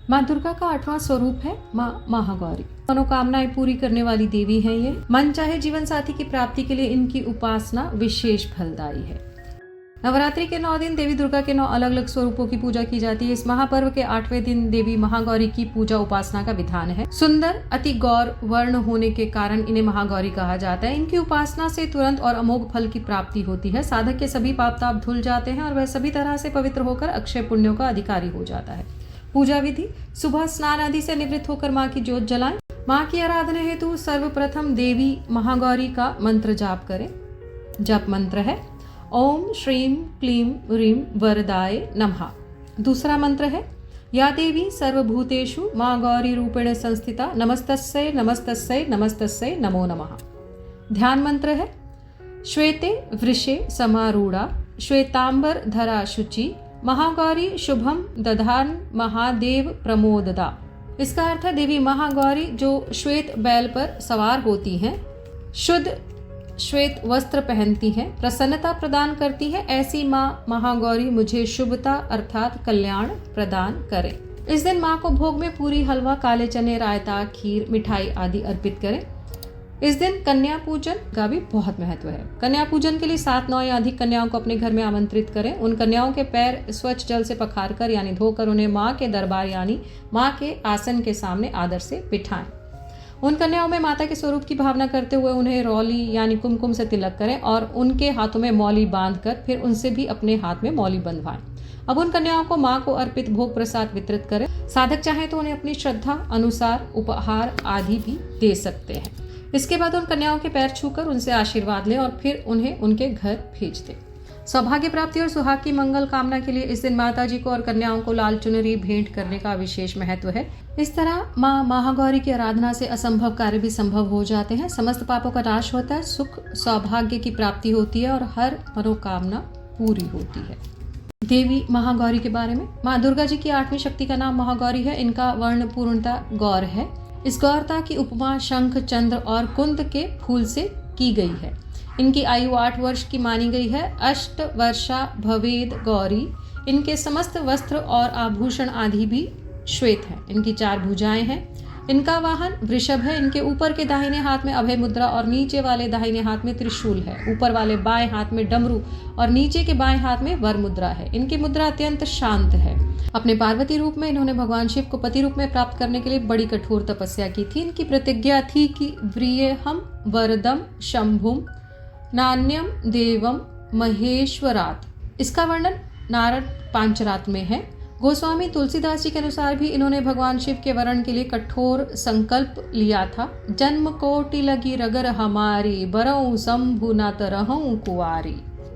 माँ दुर्गा का 8वां स्वरूप है माँ महागौरी। मनोकामनाएं पूरी करने वाली देवी है ये। मन चाहे जीवन साथी की प्राप्ति के लिए इनकी उपासना विशेष फलदायी है। नवरात्रि के 9 दिन देवी दुर्गा के 9 अलग अलग स्वरूपों की पूजा की जाती है। इस महापर्व के 8वें दिन देवी महागौरी की पूजा उपासना का विधान है। सुंदर अति गौर वर्ण होने के कारण इन्हें महागौरी कहा जाता है। इनकी उपासना से तुरंत और अमोघ फल की प्राप्ति होती है। साधक के सभी पाप ताप धुल जाते हैं और वह सभी तरह से पवित्र होकर अक्षय पुण्यों का अधिकारी हो जाता है। पूजा विधि: सुबह स्नान आदि से निवृत्त होकर माँ की ज्योत जलाएं। माँ की आराधना हेतु सर्वप्रथम देवी महागौरी का मंत्र जाप करें। जप मंत्र है ओम श्रीं क्लीं ह्रीं वरदाय नमः। दूसरा मंत्र है या देवी सर्वभूतेषु माँ गौरी रूपेण संस्थिता नमस्तस्यै नमस्तस्यै नमस्तस्यै नमो नमः। ध्यान मंत्र है श्वेते वृषे समारूढ़ा श्वेतांबर धरा शुचि महागौरी शुभम दधान महादेव प्रमोददा। इसका अर्थ है देवी महागौरी जो श्वेत बैल पर सवार होती हैं, शुद्ध श्वेत वस्त्र पहनती हैं, प्रसन्नता प्रदान करती है, ऐसी माँ महागौरी मुझे शुभता अर्थात कल्याण प्रदान करे। इस दिन माँ को भोग में पूरी, हलवा, काले चने, रायता, खीर, मिठाई आदि अर्पित करें। इस दिन कन्या पूजन का भी बहुत महत्व है। कन्या पूजन के लिए 7, 9 या अधिक कन्याओं को अपने घर में आमंत्रित करें। उन कन्याओं के पैर स्वच्छ जल से पखार कर यानी धोकर उन्हें माँ के दरबार यानी माँ के आसन के सामने आदर से बिठाएं। उन कन्याओं में माता के स्वरूप की भावना करते हुए उन्हें रौली यानी कुमकुम से तिलक करें और उनके हाथों में मौली बांधकर फिर उनसे भी अपने हाथ में मौली बंधवाएं। अब उन कन्याओं को माँ को अर्पित भोग प्रसाद वितरित करें। साधक चाहे तो उन्हें अपनी श्रद्धा अनुसार उपहार आदि भी दे सकते हैं। इसके बाद उन कन्याओं के पैर छूकर उनसे आशीर्वाद लें और फिर उन्हें उनके घर भेज दें। सौभाग्य प्राप्ति और सुहाग की मंगल कामना के लिए इस दिन माता जी को और कन्याओं को लाल चुनरी भेंट करने का विशेष महत्व है। इस तरह माँ महागौरी की आराधना से असंभव कार्य भी संभव हो जाते हैं। समस्त पापों का नाश होता है, सुख सौभाग्य की प्राप्ति होती है और हर मनोकामना पूरी होती है। देवी महागौरी के बारे में: माँ दुर्गा जी की 8वीं शक्ति का नाम महागौरी है। इनका वर्ण पूर्णता गौर है। इस गौरता की उपमा शंख, चंद्र और कुंद के फूल से की गई है। इनकी आयु 8 वर्ष की मानी गई है। 8 वर्षा भवेद गौरी। इनके समस्त वस्त्र और आभूषण आदि भी श्वेत हैं। इनकी 4 भुजाएं हैं। इनका वाहन वृषभ है। इनके ऊपर के दाहिने हाथ में अभय मुद्रा और नीचे वाले दाहिने हाथ में त्रिशूल है। ऊपर वाले बाएं हाथ में डमरू और नीचे के बाएं हाथ में वर मुद्रा है। इनकी मुद्रा अत्यंत शांत है। अपने पार्वती रूप में इन्होंने भगवान शिव को पति रूप में प्राप्त करने के लिए बड़ी कठोर तपस्या की थी। इनकी प्रतिज्ञा थी कि व्रियेहम वरदम शंभुम नान्यम देवम महेश्वरात। इसका वर्णन नारद पांचरात में है। गोस्वामी तुलसीदास जी के अनुसार भी इन्होंने भगवान शिव के वरण के लिए कठोर संकल्प लिया था। जन्म कोटि लगी रगर हमारी बरऊं शंभु न तरहूं कुआरी।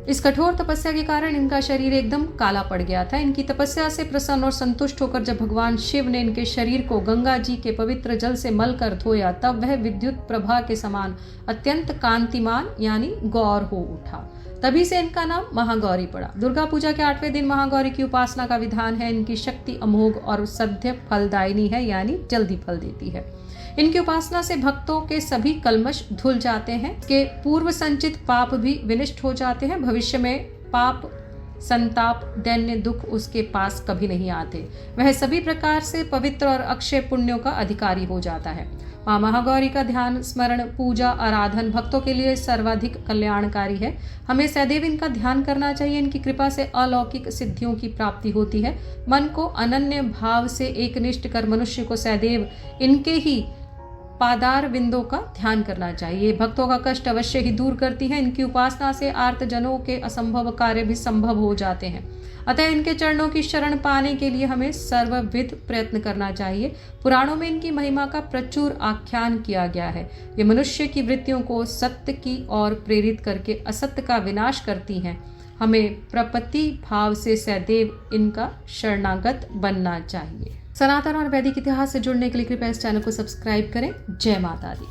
इस कठोर तपस्या के कारण इनका शरीर एकदम काला पड़ गया था। इनकी तपस्या से प्रसन्न और संतुष्ट होकर जब भगवान शिव ने इनके शरीर को गंगा जी के पवित्र जल से मलकर धोया तब वह विद्युत प्रभा के समान अत्यंत कांतिमान यानी गौर हो उठा। तभी से इनका नाम महागौरी पड़ा। दुर्गा पूजा के 8वें दिन महागौरी की उपासना का विधान है। इनकी शक्ति अमोघ और सद्य फलदायिनी है यानी जल्दी फल देती है। इनकी उपासना से भक्तों के सभी कल्मश धुल जाते हैं। के पूर्व संचित पाप भी विनष्ट हो जाते हैं। भविष्य में पाप, संताप, दैन्य दुख उसके पास कभी नहीं आते। वह सभी प्रकार से पवित्र और अक्षय पुण्यों का अधिकारी हो जाता है। माँ महागौरी का ध्यान, स्मरण, पूजा, आराधन भक्तों के लिए सर्वाधिक कल्याणकारी है। हमें सदैव इनका ध्यान करना चाहिए। इनकी कृपा से अलौकिक सिद्धियों की प्राप्ति होती है। मन को अनन्य भाव से एकनिष्ठ कर मनुष्य को सदैव इनके ही पादार विंदों का ध्यान करना चाहिए। भक्तों का कष्ट अवश्य ही दूर करती है। इनकी उपासना से आर्तजनों के असंभव कार्य भी संभव हो जाते हैं। अतः इनके चरणों की शरण पाने के लिए हमें सर्वविध प्रयत्न करना चाहिए। पुराणों में इनकी महिमा का प्रचुर आख्यान किया गया है। ये मनुष्य की वृत्तियों को सत्य की ओर प्रेरित करके असत्य का विनाश करती हैं। हमें प्रपत्ति भाव से सदैव इनका शरणागत बनना चाहिए। सनातन और वैदिक इतिहास से जुड़ने के लिए कृपया इस चैनल को सब्सक्राइब करें। जय माता दी।